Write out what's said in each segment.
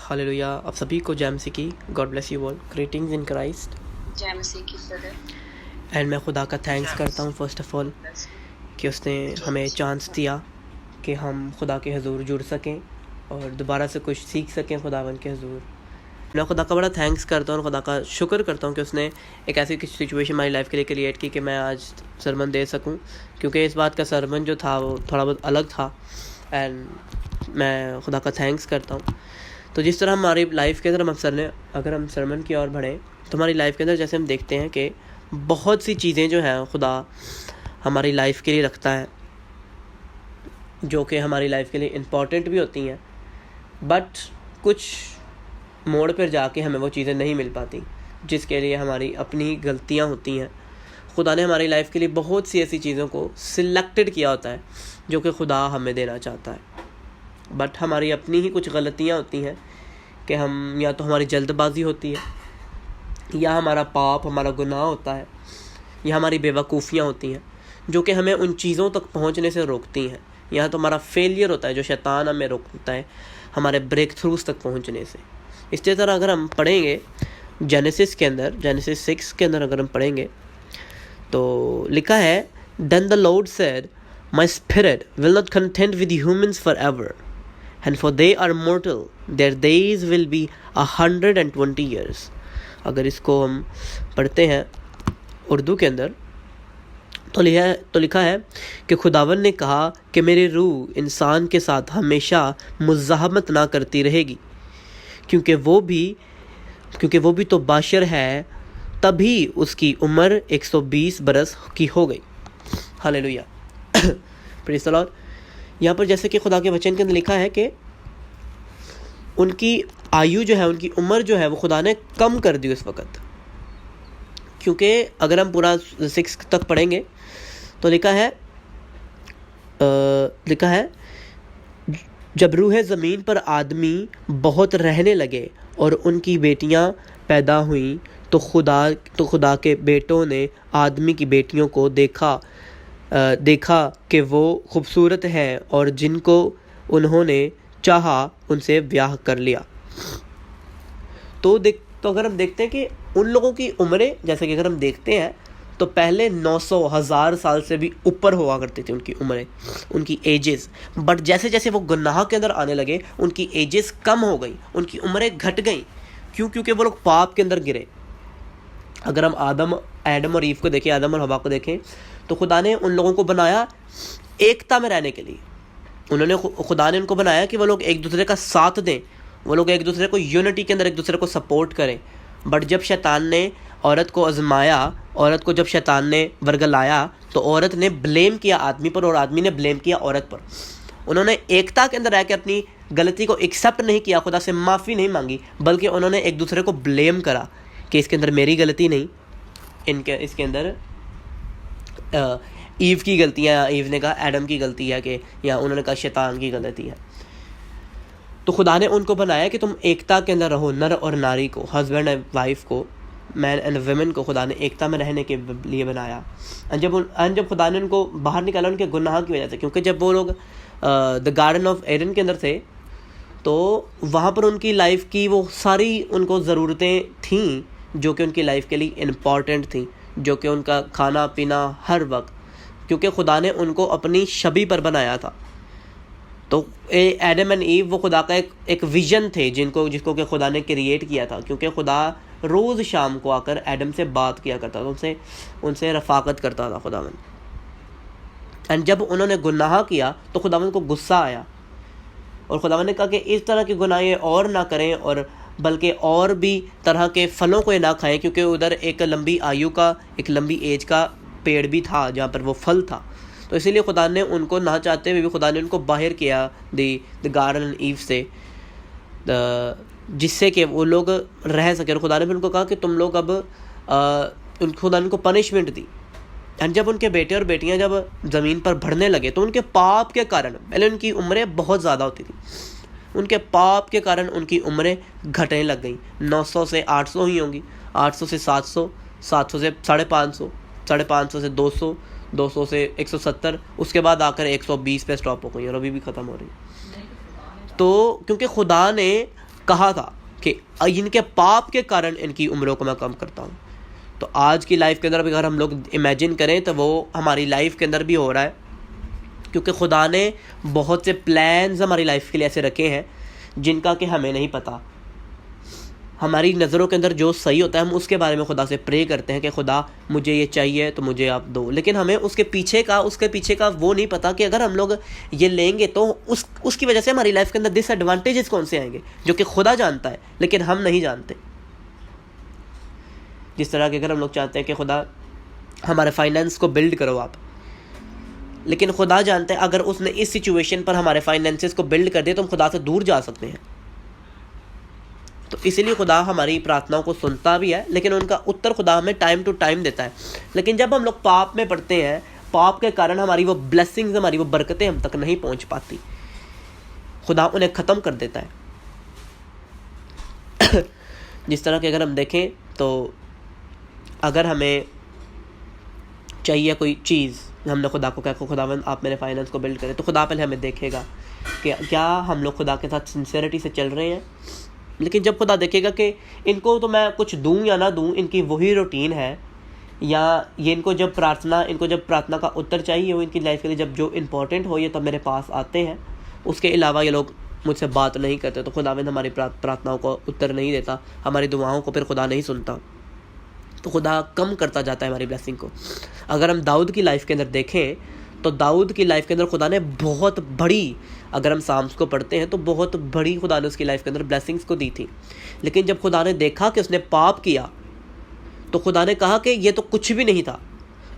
Hallelujah. आप सभी को जय मसीह की, God bless you all, greetings in Christ. जय मसीह की ब्रदर। एंड मैं खुदा का थैंक्स करता हूँ फर्स्ट ऑफ ऑल कि उसने हमें चांस दिया कि हम खुदा के हजूर जुड़ सकें और दोबारा से कुछ सीख सकें खुदावन के हजूर। मैं खुदा का बड़ा थैंक्स करता हूँ और खुदा का शुक्र करता हूँ कि उसने एक ऐसी सिचुएशन हमारी लाइफ के लिए क्रिएट की कि मैं आज सरमन दे सकूँ, क्योंकि इस बात का सरमन जो था वो थोड़ा बहुत अलग था। एंड मैं खुदा का थैंक्स करता हूँ। तो जिस तरह हमारी लाइफ के अंदर अगर हम सरमन की ओर बढ़ें तो हमारी लाइफ के अंदर जैसे हम देखते हैं कि बहुत सी चीज़ें जो हैं खुदा हमारी लाइफ के लिए रखता है, जो कि हमारी लाइफ के लिए इम्पॉर्टेंट भी होती हैं, बट कुछ मोड़ पर जाके हमें वो चीज़ें नहीं मिल पाती, जिसके लिए हमारी अपनी गलतियां होती हैं। खुदा ने हमारी लाइफ के लिए बहुत सी ऐसी चीज़ों को सिलेक्टेड किया होता है जो कि खुदा हमें देना चाहता है, बट हमारी अपनी ही कुछ गलतियां होती हैं कि हम या तो हमारी जल्दबाजी होती है, या हमारा पाप, हमारा गुनाह होता है, या हमारी बेवकूफ़ियाँ होती हैं जो कि हमें उन चीज़ों तक पहुंचने से रोकती हैं, या तो हमारा फेलियर होता है जो शैतान हमें रोकता है हमारे ब्रेक थ्रूज तक पहुंचने से। इसी तरह अगर हम पढ़ेंगे जेनेसिस 6 के अंदर अगर हम पढ़ेंगे तो लिखा है, then the lord said, my spirit will not content with humans forever, and for they are mortal, their days will be 120 years। अगर इसको हम पढ़ते हैं उर्दू के अंदर तो लिखा है कि खुदावन ने कहा कि मेरी रूह इंसान के साथ हमेशा मुज़ाहमत ना करती रहेगी, क्योंकि वो भी तो बाशर है। तभी उसकी उम्र 120 बरस की हो गई। हालेलुया। Praise the Lord. यहाँ पर जैसे कि खुदा के वचन के अंदर लिखा है कि उनकी आयु जो है, उनकी उम्र जो है वो खुदा ने कम कर दी उस वक़्त, क्योंकि अगर हम पूरा 6 तक पढ़ेंगे तो लिखा है जब रूह ज़मीन पर आदमी बहुत रहने लगे और उनकी बेटियां पैदा हुईं तो खुदा के बेटों ने आदमी की बेटियों को देखा कि वो खूबसूरत है और जिनको उन्होंने चाहा उनसे ब्याह कर लिया। तो अगर हम देखते हैं कि उन लोगों की उम्रें, जैसे कि अगर हम देखते हैं तो पहले 900,000 साल से भी ऊपर हुआ करती थी उनकी उम्रें, उनकी एजेस। बट जैसे जैसे वो गुनाह के अंदर आने लगे उनकी एजेस कम हो गई, उनकी उम्रें घट गई। क्योंकि वो लोग पाप के अंदर गिरे। अगर हम आदम और ईव को देखें, आदम और हवा को देखें, तो खुदा ने उन लोगों को बनाया एकता में रहने के लिए। खुदा ने उनको बनाया कि वो लोग एक दूसरे का साथ दें, वो लोग एक दूसरे को यूनिटी के अंदर एक दूसरे को सपोर्ट करें। बट जब शैतान ने औरत को जब शैतान ने वर्गलाया तो औरत ने ब्लेम किया आदमी पर और आदमी ने ब्लेम किया औरत पर। उन्होंने एकता के अंदर रह के अपनी गलती को एक्सेप्ट नहीं किया, खुदा से माफ़ी नहीं मांगी, बल्कि उन्होंने एक दूसरे को ब्लेम करा कि इसके अंदर मेरी गलती नहीं, इसके अंदर ईव की गलती है, ईव ने कहा एडम की गलती है, कि या उन्होंने कहा शैतान की गलती है। तो खुदा ने उनको बनाया कि तुम एकता के अंदर रहो। नर और नारी को, हस्बैंड एंड वाइफ को, मैन एंड वेमेन को खुदा ने एकता में रहने के लिए बनाया। जब खुदा ने उनको बाहर निकाला उनके गुनाह की वजह से, क्योंकि जब वो लोग द गार्डन ऑफ एडन के अंदर थे तो वहाँ पर उनकी लाइफ की वो सारी उनको ज़रूरतें थीं जो कि उनकी लाइफ के लिए इम्पॉर्टेंट थी, जो कि उनका खाना पीना हर वक्त, क्योंकि खुदा ने उनको अपनी छवि पर बनाया था। तो एडम एंड ईव वो खुदा का एक विजन थे जिसको कि खुदा ने क्रिएट किया था, क्योंकि खुदा रोज़ शाम को आकर एडम से बात किया करता था, उनसे रफ़ाकत करता था खुदावन। एंड जब उन्होंने गुनाह किया तो खुदावन को गुस्सा आया और खुदावन ने कहा कि इस तरह के गुनाह और ना करें, और बल्कि और भी तरह के फलों को ना खाएं, क्योंकि उधर एक लंबी एज का पेड़ भी था जहाँ पर वो फल था। तो इसीलिए खुदा ने उनको, ना चाहते हुए भी खुदा ने उनको बाहर किया द गार्डन ईव से, जिससे कि वो लोग रह सके। और खुदा ने भी उनको कहा कि तुम लोग अब खुदा ने उनको पनिशमेंट दी। एंड जब उनके बेटे और बेटियां जब ज़मीन पर बढ़ने लगे तो उनके पाप के कारण, पहले उनकी उम्रें बहुत ज़्यादा होती थी, उनके पाप के कारण उनकी उम्रें घटने लग गई। 900 से 800 ही होंगी, 800 से 700, 700 से 550, 550 से 200, 200 से 170, उसके बाद आकर 120 पे स्टॉप हो गई और अभी भी ख़त्म हो रही। तो क्योंकि खुदा ने कहा था कि इनके पाप के कारण इनकी उम्रों को मैं कम करता हूँ। तो आज की लाइफ के अंदर अगर हम लोग इमेजिन करें तो वो हमारी लाइफ के अंदर भी हो रहा है, क्योंकि खुदा ने बहुत से प्लान्स हमारी लाइफ के लिए ऐसे रखे हैं जिनका कि हमें नहीं पता। हमारी नज़रों के अंदर जो सही होता है हम उसके बारे में खुदा से प्रे करते हैं कि खुदा मुझे ये चाहिए तो मुझे आप दो, लेकिन हमें उसके पीछे का वो नहीं पता कि अगर हम लोग ये लेंगे तो उसकी वजह से हमारी लाइफ के अंदर डिसएडवांटेजेस कौन से आएंगे, जो कि खुदा जानता है लेकिन हम नहीं जानते। जिस तरह के अगर हम लोग चाहते हैं कि खुदा हमारे फाइनेंस को बिल्ड करो आप, लेकिन खुदा जानते हैं अगर उसने इस सिचुएशन पर हमारे फाइनेंसेस को बिल्ड कर दिया तो हम खुदा से दूर जा सकते हैं। तो इसीलिए खुदा हमारी प्रार्थनाओं को सुनता भी है, लेकिन उनका उत्तर खुदा हमें टाइम टू टाइम देता है। लेकिन जब हम लोग पाप में पड़ते हैं, पाप के कारण हमारी वो ब्लेसिंग्स, हमारी वो बरकतें हम तक नहीं पहुंच पाती, खुदा उन्हें ख़त्म कर देता है। जिस तरह के अगर हम देखें तो अगर हमें चाहिए कोई चीज़, हमने खुदा को कहा खुदावंद आप मेरे फाइनेंस को बिल्ड करें, तो खुदा पहले हमें देखेगा कि क्या हम लोग खुदा के साथ सिंसेरिटी से चल रहे हैं। लेकिन जब खुदा देखेगा कि इनको तो मैं कुछ दूं या ना दूं, इनकी वही रूटीन है, या ये इनको जब प्रार्थना का उत्तर चाहिए हो इनकी लाइफ के लिए, जब जो इम्पोर्टेंट हो ये तब मेरे पास आते हैं, उसके अलावा ये लोग मुझसे बात नहीं करते, तो खुदावंद हमारी प्रार्थनाओं को उत्तर नहीं देता, हमारी दुआओं को फिर खुदा नहीं सुनता, तो खुदा कम करता जाता है हमारी ब्लेसिंग को। अगर हम दाऊद की लाइफ के अंदर देखें तो दाऊद की लाइफ के अंदर खुदा ने बहुत बड़ी, अगर हम साम्स को पढ़ते हैं तो बहुत बड़ी खुदा ने उसकी लाइफ के अंदर ब्लेसिंग्स को दी थी। लेकिन जब खुदा ने देखा कि उसने पाप किया तो खुदा ने कहा कि ये तो कुछ भी नहीं था,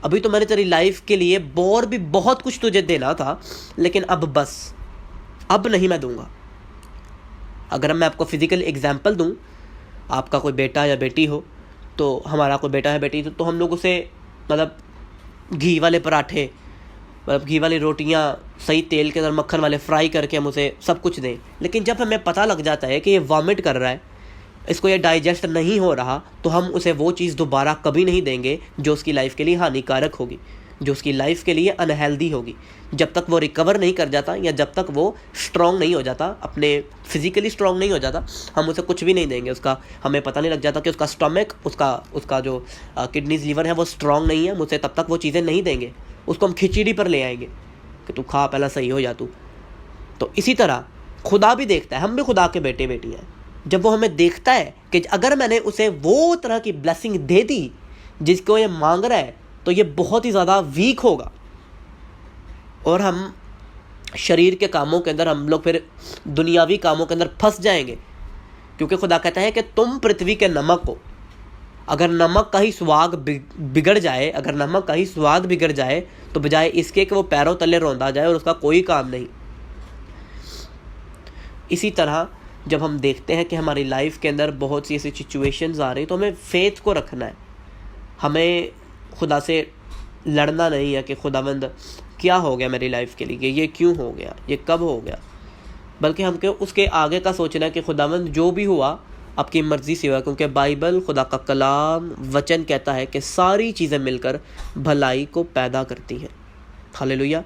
अभी तो मैंने तेरी लाइफ के लिए और भी बहुत कुछ तुझे देना था, लेकिन अब बस, अब नहीं मैं दूंगा। अगर मैं आपको फिजिकल एग्जाम्पल दूं, आपका कोई बेटा या बेटी हो, तो हमारा कोई बेटा है बेटी तो हम लोग उसे मतलब घी वाले पराठे, मतलब घी वाली रोटियां सही तेल के अंदर मक्खन वाले फ्राई करके हम उसे सब कुछ दें। लेकिन जब हमें पता लग जाता है कि ये वॉमिट कर रहा है, इसको ये डाइजेस्ट नहीं हो रहा, तो हम उसे वो चीज़ दोबारा कभी नहीं देंगे जो उसकी लाइफ के लिए हानिकारक होगी, जो उसकी लाइफ के लिए अनहेल्दी होगी। जब तक वो रिकवर नहीं कर जाता या जब तक वो स्ट्रॉन्ग नहीं हो जाता, अपने फिजिकली स्ट्रॉन्ग नहीं हो जाता, हम उसे कुछ भी नहीं देंगे। उसका हमें पता नहीं लग जाता कि उसका स्टमक, उसका जो किडनीज लिवर है वो स्ट्रॉन्ग नहीं है, हम उसे तब तक वो चीज़ें नहीं देंगे। उसको हम खिचड़ी पर ले आएंगे कि तू खा, पहला सही हो जा तू। तो इसी तरह खुदा भी देखता है, हम भी खुदा के बेटे बेटी हैं। जब वो हमें देखता है कि अगर मैंने उसे वो तरह की ब्लेसिंग दे दी जिसको ये मांग रहा है, तो ये बहुत ही ज़्यादा वीक होगा और हम शरीर के कामों के अंदर, हम लोग फिर दुनियावी कामों के अंदर फंस जाएंगे। क्योंकि खुदा कहता है कि तुम पृथ्वी के नमक हो। अगर नमक का ही स्वाद बिगड़ जाए, अगर नमक का ही स्वाद बिगड़ जाए, तो बजाय इसके कि वो पैरों तले रौंदा जाए और उसका कोई काम नहीं। इसी तरह जब हम देखते हैं कि हमारी लाइफ के अंदर बहुत सी ऐसी सिचुएशंस आ रही, तो हमें फेथ को रखना है। हमें खुदा से लड़ना नहीं है कि खुदावंद क्या हो गया मेरी लाइफ के लिए, ये क्यों हो गया, ये कब हो गया, बल्कि हमको उसके आगे का सोचना है कि खुदावंद जो भी हुआ आपकी मर्ज़ी से हुआ। क्योंकि बाइबल, खुदा का कलाम, वचन कहता है कि सारी चीज़ें मिलकर भलाई को पैदा करती हैं। हालेलुया।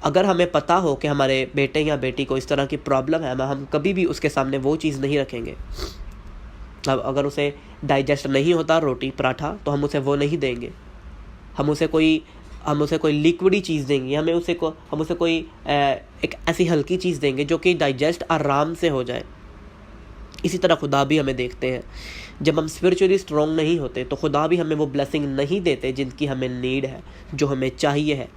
अगर हमें पता हो कि हमारे बेटे या बेटी को इस तरह की प्रॉब्लम है, हम कभी भी उसके सामने वो चीज़ नहीं रखेंगे। अब अगर उसे डाइजेस्ट नहीं होता रोटी पराठा, तो हम उसे वो नहीं देंगे। हम उसे कोई लिक्विडी चीज़ देंगे, हम उसे कोई एक ऐसी हल्की चीज़ देंगे जो कि डाइजेस्ट आराम से हो जाए। इसी तरह खुदा भी हमें देखते हैं, जब हम स्पिरिचुअली स्ट्रॉन्ग नहीं होते तो खुदा भी हमें वो ब्लेसिंग नहीं देते जिनकी हमें नीड है, जो हमें चाहिए है।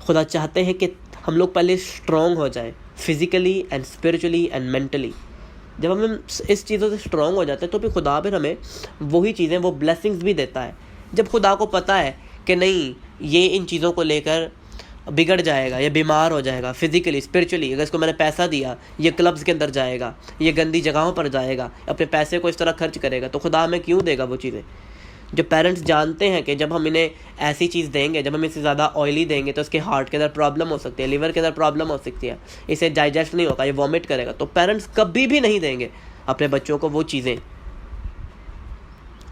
खुदा चाहते हैं कि हम लोग पहले स्ट्रॉन्ग हो जाए, physically and spiritually and mentally. जब हम इस चीज़ों से स्ट्रॉन्ग हो जाते हैं तो फिर खुदा फिर हमें वही चीज़ें, वो ब्लेसिंग्स भी देता है। जब खुदा को पता है कि नहीं ये इन चीज़ों को लेकर बिगड़ जाएगा, ये बीमार हो जाएगा फिज़िकली स्पिरिचुअली, अगर इसको मैंने पैसा दिया ये क्लब्स के अंदर जाएगा, ये गंदी जगहों पर जाएगा, अपने पैसे को इस तरह खर्च करेगा, तो खुदा हमें क्यों देगा वो चीज़ें। जो पेरेंट्स जानते हैं कि जब हम इन्हें ऐसी चीज़ देंगे, जब हम इसे ज़्यादा ऑयली देंगे तो इसके हार्ट के अंदर प्रॉब्लम हो सकती है, लिवर के अंदर प्रॉब्लम हो सकती है, इसे डाइजेस्ट नहीं होगा, ये वॉमिट करेगा, तो पेरेंट्स कभी भी नहीं देंगे अपने बच्चों को वो चीज़ें।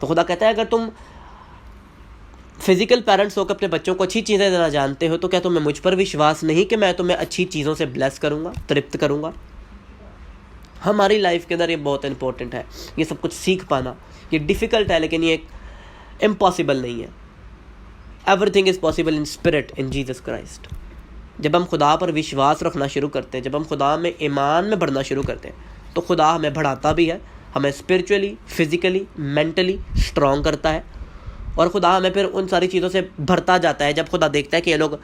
तो खुदा कहता है अगर तुम फिजिकल पेरेंट्स होकर अपने बच्चों को अच्छी चीज़ें देना जानते हो, तो क्या तुम्हें मुझ पर विश्वास नहीं कि मैं तुम्हें अच्छी चीज़ों से ब्लेस करूँगा, तृप्त करूँगा। हमारी लाइफ के अंदर ये बहुत इंपॉर्टेंट है, ये सब कुछ सीख पाना। ये डिफ़िकल्ट है लेकिन ये इम्पॉसिबल नहीं है। Everything is possible in spirit in Jesus Christ. जब हम खुदा पर विश्वास रखना शुरू करते हैं, जब हम खुदा में ईमान में बढ़ना शुरू करते हैं, तो खुदा हमें बढ़ाता भी है, हमें स्पिरिचुअली, फिज़िकली, मेंटली स्ट्रॉन्ग करता है, और खुदा हमें फिर उन सारी चीज़ों से भरता जाता है। जब खुदा देखता है कि ये लोग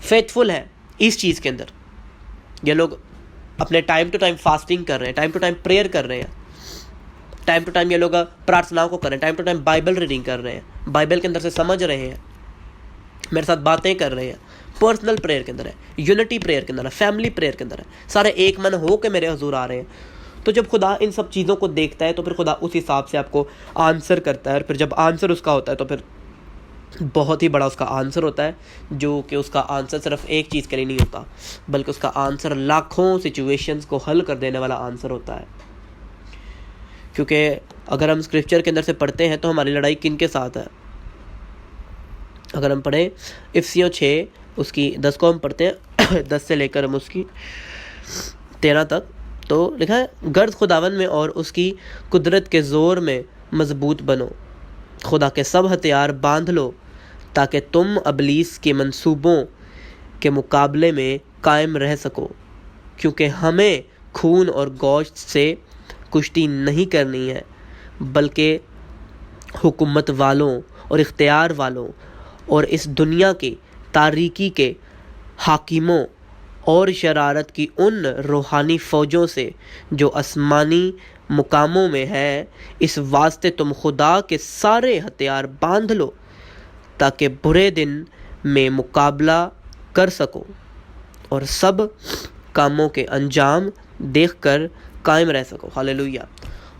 फेथफुल हैं इस चीज़ के अंदर, ये लोग अपने टाइम टू टाइम फास्टिंग कर रहे हैं, टाइम टू टाइम प्रेयर कर रहे हैं, टाइम टू टाइम ये लोग प्रार्थनाओं को कर रहे हैं, time to time Bible reading कर रहे हैं, बाइबल के अंदर से समझ रहे हैं, मेरे साथ बातें कर रहे हैं, पर्सनल प्रेयर के अंदर है, यूनिटी प्रेयर के अंदर है, फैमिली प्रेयर के अंदर है, सारे एक मन हो के मेरे हुजूर आ रहे हैं। तो जब खुदा इन सब चीज़ों को देखता है तो फिर खुदा उस हिसाब से आपको आंसर करता है, और फिर जब आंसर उसका होता है तो फिर बहुत ही बड़ा उसका आंसर होता है, जो कि उसका आंसर सिर्फ एक चीज़ के लिए नहीं होता, बल्कि उसका आंसर लाखों सिचुएशंस को हल कर देने वाला आंसर होता है। क्योंकि अगर हम स्क्रिप्चर के अंदर से पढ़ते हैं तो हमारी लड़ाई किन के साथ है। अगर हम पढ़ें इफिसियों 6 उसकी 10 को हम पढ़ते हैं 10 से लेकर हम उसकी 13 तक, तो लिखा है, गर्द खुदावन में और उसकी कुदरत के ज़ोर में मजबूत बनो, खुदा के सब हथियार बांध लो, ताकि तुम अबलीस के मंसूबों के मुकाबले में कायम रह सको। क्योंकि हमें खून और गोश्त से कुश्ती नहीं करनी है, बल्कि हुकूमत वालों और इख्तियार वालों और इस दुनिया की तारीकी के हाकिमों और शरारत की उन रूहानी फ़ौजों से जो आसमानी मुकामों में है। इस वास्ते तुम खुदा के सारे हथियार बांध लो, ताकि बुरे दिन में मुकाबला कर सको और सब कामों के अंजाम देखकर कायम रह सको। हालेलुया।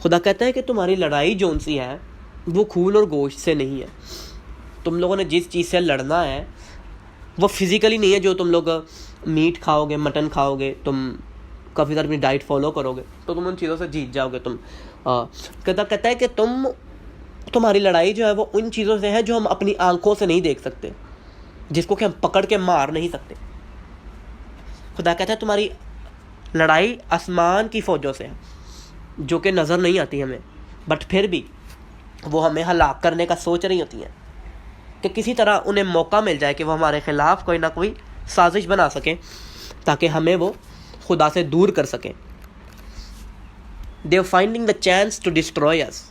खुदा कहता है कि तुम्हारी लड़ाई जौन सी है वो खून और गोश्त से नहीं है। तुम लोगों ने जिस चीज़ से लड़ना है वो फिज़िकली नहीं है, जो तुम लोग मीट खाओगे, मटन खाओगे, तुम काफ़ी सारी अपनी डाइट फॉलो करोगे तो तुम उन चीज़ों से जीत जाओगे। कहता है कि तुम्हारी लड़ाई जो है वो उन चीज़ों से है जो हम अपनी आंखों से नहीं देख सकते, जिसको कि हम पकड़ के मार नहीं सकते। खुदा कहता है तुम्हारी लड़ाई आसमान की फ़ौजों से है, जो कि नज़र नहीं आती हमें, बट फिर भी वो हमें हलाक करने का सोच रही होती हैं, कि किसी तरह उन्हें मौका मिल जाए कि वो हमारे ख़िलाफ़ कोई ना कोई साजिश बना सकें, ताकि हमें वो खुदा से दूर कर सकें। They are finding the chance to destroy us.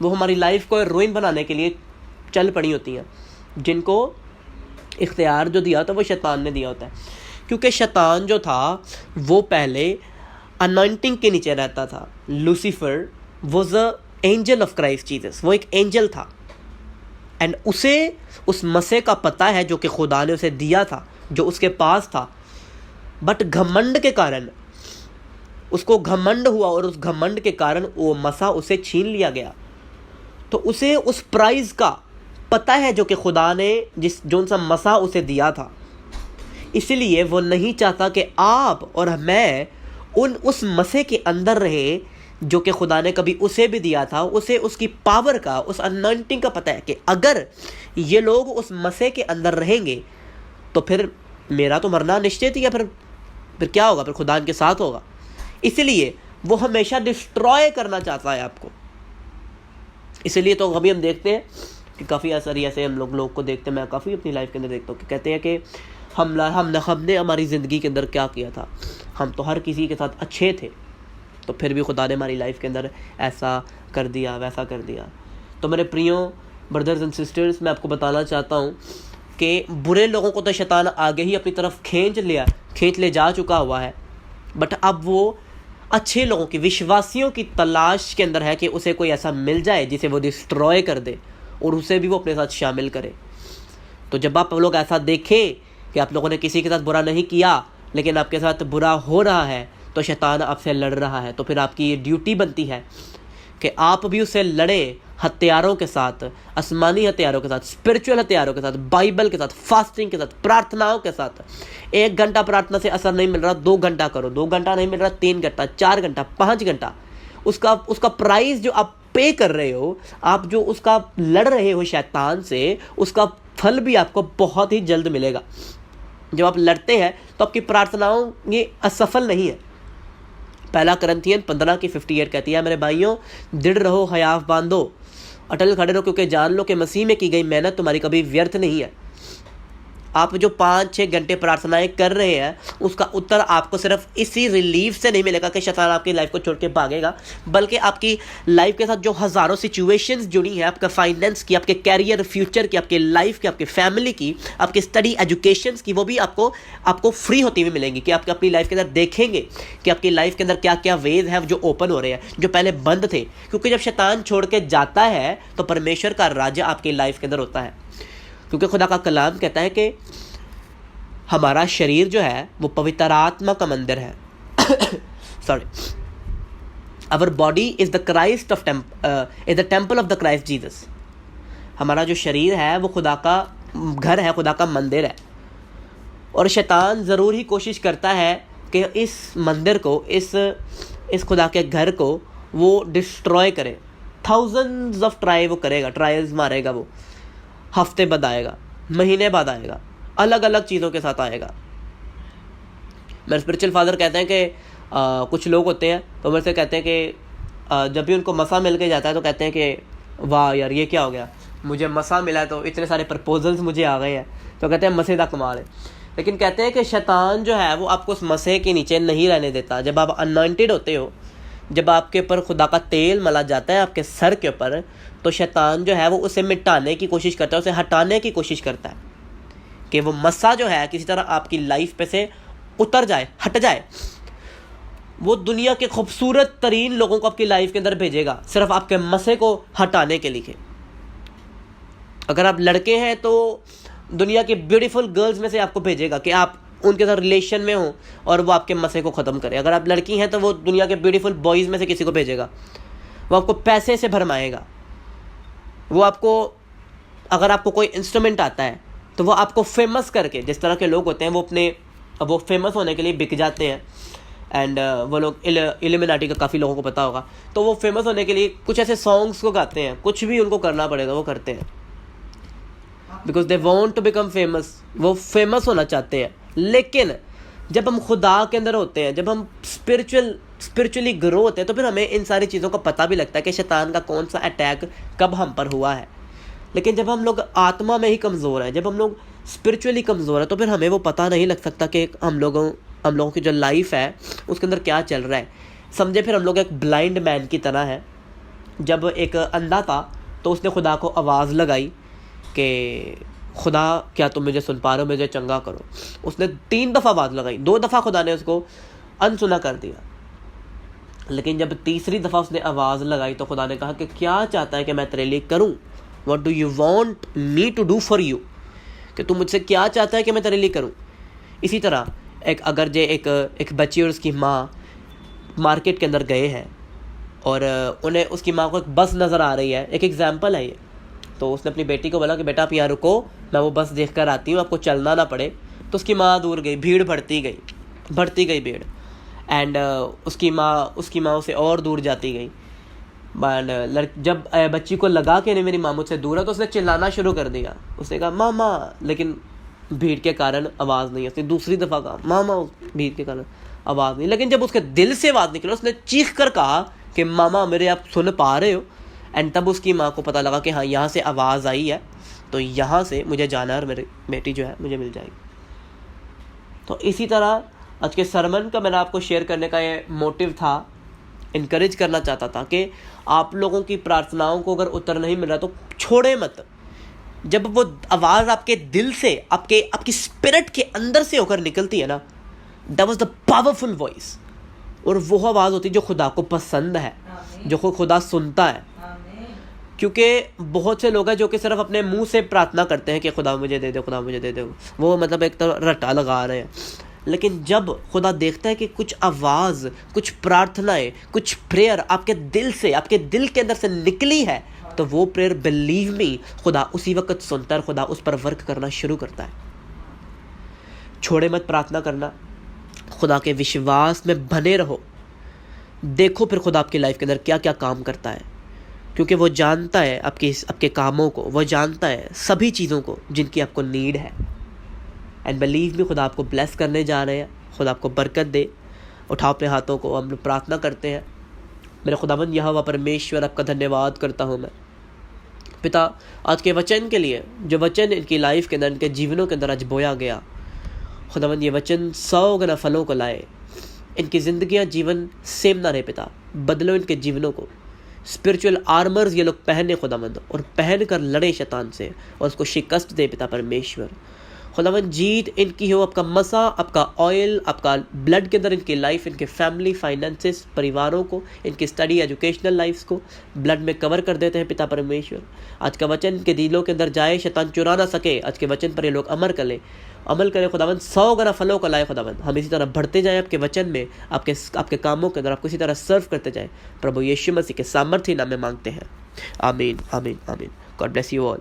वो हमारी लाइफ को रूइन बनाने के लिए चल पड़ी होती हैं, जिनको इख्तियार जो दिया होता है वो शैतान ने दिया होता है। क्योंकि शैतान जो था वो पहले अनॉइंटिंग के नीचे रहता था। Lucifer was a angel of Christ Jesus, वो एक एंजल था, एंड उसे उस मसीह का पता है जो कि खुदा ने उसे दिया था, जो उसके पास था, बट घमंड के कारण उसको घमंड हुआ, और उस घमंड के कारण वो मसा उसे छीन लिया गया। तो उसे उस प्राइज़ का पता है जो कि खुदा ने जोन सा मसा उसे दिया था, इसलिए वो नहीं चाहता कि आप और मैं उस मसे के अंदर रहे जो कि खुदा ने कभी उसे भी दिया था। उसे उसकी पावर का, उस अनॉइंटिंग का पता है कि अगर ये लोग उस मसे के अंदर रहेंगे तो फिर मेरा तो मरना निश्चित ही है, फिर क्या होगा, फिर खुदा इनके साथ होगा। इसलिए वो हमेशा डिस्ट्रॉय करना चाहता है आपको। इसलिए तो अभी हम देखते हैं कि काफ़ी ऐसे हम लोग को देखते हैं, मैं काफ़ी अपनी लाइफ के अंदर देखता हूँ कि कहते हैं कि हमने हमारी ज़िंदगी के अंदर क्या किया था, हम तो हर किसी के साथ अच्छे थे, तो फिर भी खुदा ने हमारी लाइफ के अंदर ऐसा कर दिया, वैसा कर दिया। तो मेरे प्रियो ब्रदर्स एंड सिस्टर्स, मैं आपको बताना चाहता हूँ कि बुरे लोगों को तो शैतान आगे ही अपनी तरफ खींच ले जा चुका हुआ है, बट अब वो अच्छे लोगों की, विश्वासियों की तलाश के अंदर है कि उसे कोई ऐसा मिल जाए जिसे वो डिस्ट्रॉय कर दे और उसे भी वो अपने साथ शामिल करे। तो जब आप लोग ऐसा देखें कि आप लोगों ने किसी के साथ बुरा नहीं किया लेकिन आपके साथ बुरा हो रहा है, तो शैतान आपसे लड़ रहा है, तो फिर आपकी ये ड्यूटी बनती है कि आप भी उससे लड़ें, हथियारों के साथ, आसमानी हथियारों के साथ, स्पिरिचुअल हथियारों के साथ, बाइबल के साथ, फास्टिंग के साथ, प्रार्थनाओं के साथ। 1 घंटा प्रार्थना से असर नहीं मिल रहा, 2 घंटा करो, 2 घंटा नहीं मिल रहा, 3 घंटा, 4 घंटा, 5 घंटा। उसका प्राइस जो आप पे कर रहे हो, आप जो उसका लड़ रहे हो शैतान से, उसका फल भी आपको बहुत ही जल्द मिलेगा। जब आप लड़ते हैं तो आपकी प्रार्थनाओं ये असफल नहीं है, पहला करंथियन 15 की 58 कहती है, मेरे भाइयों दृढ़ रहो, हयाफ बांधो, अटल खड़े रहो, क्योंकि जान लो कि मसीह में की गई मेहनत तुम्हारी कभी व्यर्थ नहीं है। आप जो 5-6 घंटे प्रार्थनाएं कर रहे हैं, उसका उत्तर आपको सिर्फ इसी रिलीफ से नहीं मिलेगा कि शैतान आपकी लाइफ को छोड़ के भागेगा, बल्कि आपकी लाइफ के साथ जो हज़ारों सिचुएशंस जुड़ी हैं, आपका फाइनेंस की, आपके कैरियर फ्यूचर की, आपके लाइफ की, आपके फैमिली की, आपके स्टडी एजुकेशन की, वो भी आपको फ्री होती हुई मिलेंगी। कि आप अपनी लाइफ के अंदर देखेंगे कि आपकी लाइफ के अंदर क्या क्या वेज हैं जो ओपन हो रहे हैं, जो पहले बंद थे। क्योंकि जब शैतान छोड़ के जाता है तो परमेश्वर का राज्य आपकी लाइफ के अंदर होता है। क्योंकि खुदा का कलाम कहता है कि हमारा शरीर जो है वो पवित्र आत्मा का मंदिर है। Sorry, our body is the Christ of is the temple of the Christ Jesus. हमारा जो शरीर है वो खुदा का घर है, खुदा का मंदिर है। और शैतान ज़रूर ही कोशिश करता है कि इस मंदिर को, इस खुदा के घर को वो डिस्ट्रॉय करे। थाउजेंड्स ऑफ ट्राई वो करेगा, ट्रायल्स मारेगा, वो हफ्ते बाद आएगा, महीने बाद आएगा, अलग अलग चीज़ों के साथ आएगा। मेरे स्पिरिचुअल फादर कहते हैं कि कुछ लोग होते हैं तो मेरे से कहते हैं कि जब भी उनको मसा मिल के जाता है तो कहते हैं कि वाह यार ये क्या हो गया, मुझे मसा मिला है तो इतने सारे प्रपोजल्स मुझे आ गए हैं, तो कहते हैं मसे का कमाल है। लेकिन कहते हैं कि शैतान जो है वो आपको उस मसे के नीचे नहीं रहने देता। जब आप अनॉइंटेड होते हो, जब आपके ऊपर खुदा का तेल मला जाता है आपके सर के ऊपर, तो शैतान जो है वो उसे मिटाने की कोशिश करता है, उसे हटाने की कोशिश करता है कि वो मसा जो है किसी तरह आपकी लाइफ पे से उतर जाए, हट जाए। वो दुनिया के खूबसूरत तरीन लोगों को आपकी लाइफ के अंदर भेजेगा सिर्फ आपके मसे को हटाने के लिए। अगर आप लड़के हैं तो दुनिया के ब्यूटीफुल गर्ल्स में से आपको भेजेगा कि आप उनके साथ रिलेशन में हो और वो आपके मसे को ख़त्म करे। अगर आप लड़की हैं तो वो दुनिया के ब्यूटीफुल बॉयज़ में से किसी को भेजेगा, वो आपको पैसे से भरमाएगा। वो आपको, अगर आपको कोई इंस्ट्रूमेंट आता है तो वो आपको फेमस करके, जिस तरह के लोग होते हैं वो फेमस होने के लिए बिक जाते हैं। एंड वो लोग इल्यूमिनाटी का काफ़ी लोगों को पता होगा, तो वो फेमस होने के लिए कुछ ऐसे सॉन्ग्स को गाते हैं, कुछ भी उनको करना पड़ेगा वो करते हैं, because they want to become famous. वो फेमस होना चाहते हैं। लेकिन जब हम खुदा के अंदर होते हैं, जब हम स्पिरिचुअली ग्रो होते हैं, तो फिर हमें इन सारी चीज़ों का पता भी लगता है कि शैतान का कौन सा अटैक कब हम पर हुआ है। लेकिन जब हम लोग आत्मा में ही कमज़ोर हैं, जब हम लोग स्पिरिचुअली कमज़ोर हैं, तो फिर हमें वो पता नहीं लग सकता कि हम लोगों की जो लाइफ है उसके अंदर क्या चल रहा है। समझे, फिर हम लोग एक ब्लाइंड मैन की तरह है। जब एक अंधा था तो उसने खुदा को आवाज़ लगाई कि खुदा क्या तुम मुझे सुन पा रहे हो, मुझे चंगा करो। उसने 3 दफ़ा आवाज़ लगाई, 2 दफ़ा खुदा ने उसको अनसुना कर दिया। लेकिन जब तीसरी दफ़ा उसने आवाज़ लगाई तो खुदा ने कहा कि क्या चाहता है कि मैं तेरे लिए करूं, what do you want me to do for you, कि तुम मुझसे क्या चाहता है कि मैं तेरे लिए करूं। इसी तरह अगर एक बच्ची और उसकी माँ मार्केट के अंदर गए हैं और उन्हें उसकी माँ को एक बस नज़र आ रही है, एक एग्जाम्पल है ये, तो उसने अपनी बेटी को बोला कि बेटा आप यहाँ रुको, मैं वो बस देख कर आती हूँ, आपको चलना ना पड़े। तो उसकी माँ दूर गई, भीड़ बढ़ती गई भीड़। एंड उसकी माँ उसे और दूर जाती गई। जब बच्ची को लगा कि नहीं मेरी माँ मुझसे दूर है, तो उसने चिल्लाना शुरू कर दिया। उसने कहा मामा, लेकिन भीड़ के कारण आवाज़ नहीं। उसने दूसरी दफ़ा कहा मामा, भीड़ के कारण आवाज़ नहीं। लेकिन जब उसके दिल से आवाज़ निकली, उसने चीख कर कहा कि मामा मेरे आप सुन पा रहे हो। एंड तब उसकी माँ को पता लगा कि हाँ यहाँ से आवाज़ आई है, तो यहाँ से मुझे जाना है और मेरी बेटी जो है मुझे मिल जाएगी। तो इसी तरह आज के सरमन का मैंने आपको शेयर करने का ये मोटिव था, इनकरेज करना चाहता था कि आप लोगों की प्रार्थनाओं को अगर उत्तर नहीं मिल रहा तो छोड़े मत। जब वो आवाज़ आपके दिल से, आपकी स्पिरिट के अंदर से होकर निकलती है ना, that was the powerful voice. और वो आवाज़ होती है जो खुदा को पसंद है, जो खुदा सुनता है। क्योंकि बहुत से लोग हैं जो कि सिर्फ अपने मुंह से प्रार्थना करते हैं कि खुदा मुझे दे दो, खुदा मुझे दे दो, वो मतलब एक तरह रट्टा लगा रहे हैं। लेकिन जब खुदा देखता है कि कुछ आवाज़, कुछ प्रार्थनाएं, कुछ प्रेयर आपके दिल से, आपके दिल के अंदर से निकली है, तो वो प्रेयर बिलीव मी खुदा उसी वक्त सुनता है, खुदा उस पर वर्क करना शुरू करता है। छोड़े मत प्रार्थना करना, खुदा के विश्वास में बने रहो। देखो फिर खुदा आपकी लाइफ के अंदर क्या क्या काम करता है, क्योंकि वो जानता है आपके कामों को, वो जानता है सभी चीज़ों को जिनकी आपको नीड है। एंड बिलीव मी खुदा आपको ब्लेस करने जा रहे हैं, खुदा आपको बरकत दे। उठाओ अपने हाथों को, हम लोग प्रार्थना करते हैं। मेरे खुदावंद यहोवा परमेश्वर, आपका धन्यवाद करता हूँ मैं पिता आज के वचन के लिए, जो वचन इनकी लाइफ के अंदर, इनके जीवनों के अंदर आज बोया गया। खुदावंद ये वचन 100 गुना फलों को लाए, इनकी ज़िंदगियाँ जीवन सेम ना रहे पिता, बदलो इनके जीवनों को। स्पिरिचुअल आर्मर्स ये लोग पहने खुदावंद, और पहन कर लड़े शैतान से और उसको शिकस्त दे पिता परमेश्वर। खुदावंद जीत इनकी हो, आपका मसा, आपका ऑयल, आपका ब्लड के अंदर इनकी लाइफ, इनके फैमिली, फाइनेंसेस, परिवारों को, इनकी स्टडी, एजुकेशनल लाइफ्स को ब्लड में कवर कर देते हैं पिता परमेश्वर। आज का वचन इनके दिलों के अंदर जाए, शैतान चुरा ना सके। आज के वचन पर ये लोग अमल करें खुदावंद, 100 गुना फलों को लाए खुदावंद। हम इसी तरह बढ़ते जाएं आपके वचन में, आपके कामों के अंदर आपको इसी तरह सर्व करते जाएं। प्रभु यीशु मसीह के सामर्थ्य नाम में मांगते हैं, आमीन आमीन आमीन। God bless you all.